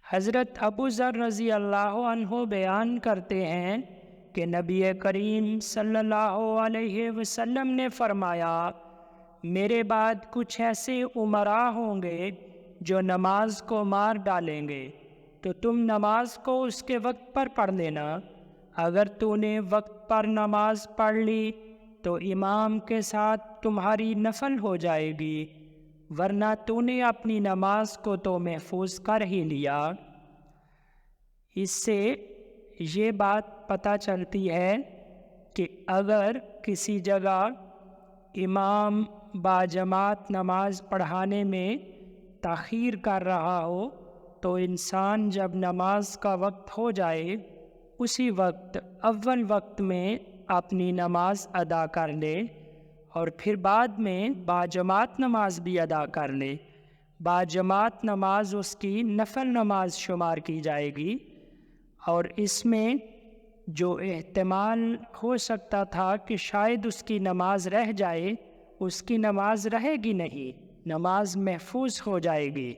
حضرت ابو ذر رضی اللہ عنہ بیان کرتے ہیں کہ نبی کریم صلی اللہ علیہ وسلم نے فرمایا، میرے بعد کچھ ایسے امراء ہوں گے جو نماز کو مار ڈالیں گے، تو تم نماز کو اس کے وقت پر پڑھ لینا۔ اگر تو نے وقت پر نماز پڑھ لی تو امام کے ساتھ تمہاری نفل ہو جائے گی، ورنہ تو نے اپنی نماز کو تو محفوظ کر ہی لیا۔ اس سے یہ بات پتہ چلتی ہے کہ اگر کسی جگہ امام باجماعت نماز پڑھانے میں تاخیر کر رہا ہو تو انسان جب نماز کا وقت ہو جائے اسی وقت اول وقت میں اپنی نماز ادا کر لے اور پھر بعد میں باجماعت نماز بھی ادا کر لے۔ باجماعت نماز اس کی نفل نماز شمار کی جائے گی، اور اس میں جو احتمال ہو سکتا تھا کہ شاید اس کی نماز رہ جائے، اس کی نماز رہے گی نہیں، نماز محفوظ ہو جائے گی۔